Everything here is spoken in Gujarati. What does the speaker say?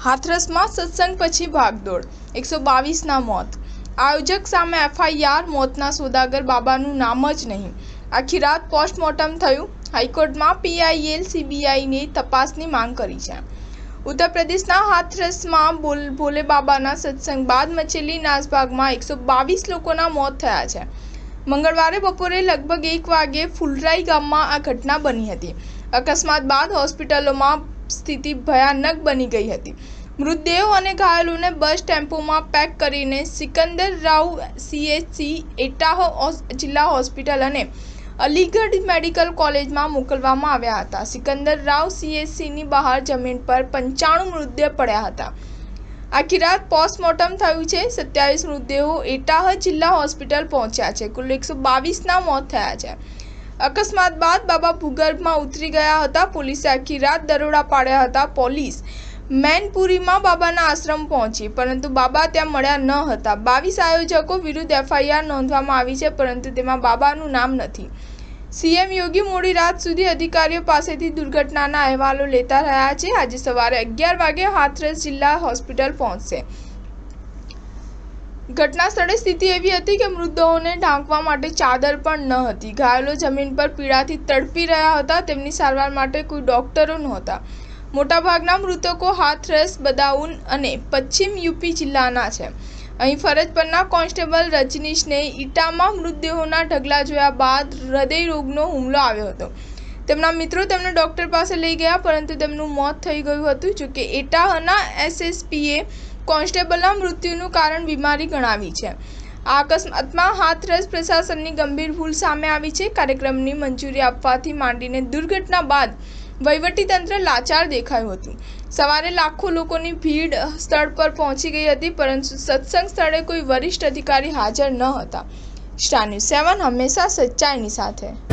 હાથરસમાં સત્સંગ પછી ભાગદોડ, 122ના મોત। આયોજક સામે એફઆઈઆર, મોતના સોદાગર બાબાનું નામ જ નહીં। આખી રાત પોસ્ટમોર્ટમ થયું। હાઈકોર્ટમાં પીઆઈએલ સીબીઆઈને તપાસની માંગ કરી છે। ઉત્તર પ્રદેશના હાથરસમાં ભોલે બાબાના સત્સંગ બાદ મચેલી નાસભાગમાં 122 લોકોના મોત થયા છે। મંગળવારે બપોરે લગભગ 1 વાગે ફુલરાઈ ગામમાં આ ઘટના બની હતી। અકસ્માત બાદ હોસ્પિટલોમાં સ્થિતિ ભયાનક બની ગઈ હતી। મૃતદેહો અને ઘાયલોને બસ ટેમ્પોમાં પેક કરીને સિકંદરાવ સીએચસી, એટાહ જિલ્લા હોસ્પિટલ અને અલીગઢ મેડિકલ કોલેજમાં મોકલવામાં આવ્યા હતા। સિકંદરાવ સીએચસીની બહાર જમીન પર 95 મૃતદેહ પડ્યા હતા। આખી રાત પોસ્ટમોર્ટમ થયું છે। 27 મૃતદેહો એટાહ જિલ્લા હોસ્પિટલ પહોંચ્યા છે। કુલ 122ના મોત થયા છે। અકસ્માત બાદ બાબા ભૂગર્ભમાં ઉતરી ગયા હતા। પોલીસે આખી રાત દરોડા પાડ્યા હતા। પોલીસ મેનપુરીમાં બાબાના આશ્રમ પહોંચી, પરંતુ બાબા ત્યાં મળ્યા ન હતા। 22 આયોજકો વિરુદ્ધ એફઆઈઆર નોંધવામાં આવી છે, પરંતુ તેમાં બાબાનું નામ નથી। સીએમ યોગી મોડી રાત સુધી અધિકારીઓ પાસેથી દુર્ઘટનાના અહેવાલો લેતા રહ્યા છે। આજે સવારે 11 વાગે હાથરસ જિલ્લા હોસ્પિટલ પહોંચશે। ઘટના સ્થળે સ્થિતિ એવી હતી કે મૃતદેહોને ઢાંકવા માટે ચાદર પણ ન હતી। ઘાયલો જમીન પર પીડાથી તડપી રહ્યા હતા। તેમની સારવાર માટે કોઈ ડોક્ટરો નહોતા। મોટાભાગના મૃતકો હાથરસ, બદાઉન અને પશ્ચિમ યુપી જિલ્લાના છે। અહીં ફરજ પરના કોન્સ્ટેબલ રજનીશને ઈટામાં મૃતદેહોના ઢગલા જોયા બાદ હૃદયરોગનો હુમલો આવ્યો હતો। તેમના મિત્રો તેમને ડોક્ટર પાસે લઈ ગયા, પરંતુ તેમનું મોત થઈ ગયું હતું। જોકે એટાહના એસએસપીએ કોન્સ્ટેબલના મૃત્યુનું કારણ બીમારી ગણાવી છે। આ અકસ્માતમાં હાથરસ પ્રશાસનની ગંભીર ભૂલ સામે આવી છે। કાર્યક્રમની મંજૂરી આપવાથી માંડીને દુર્ઘટના બાદ વહીવટીતંત્ર લાચાર દેખાયું હતું। સવારે લાખો લોકોની ભીડ સ્થળ પર પહોંચી ગઈ હતી, પરંતુ સત્સંગ સ્થળે કોઈ વરિષ્ઠ અધિકારી હાજર ન હતા। સ્ટાર ન્યૂઝ 7 હંમેશા સચ્ચાઈની સાથે।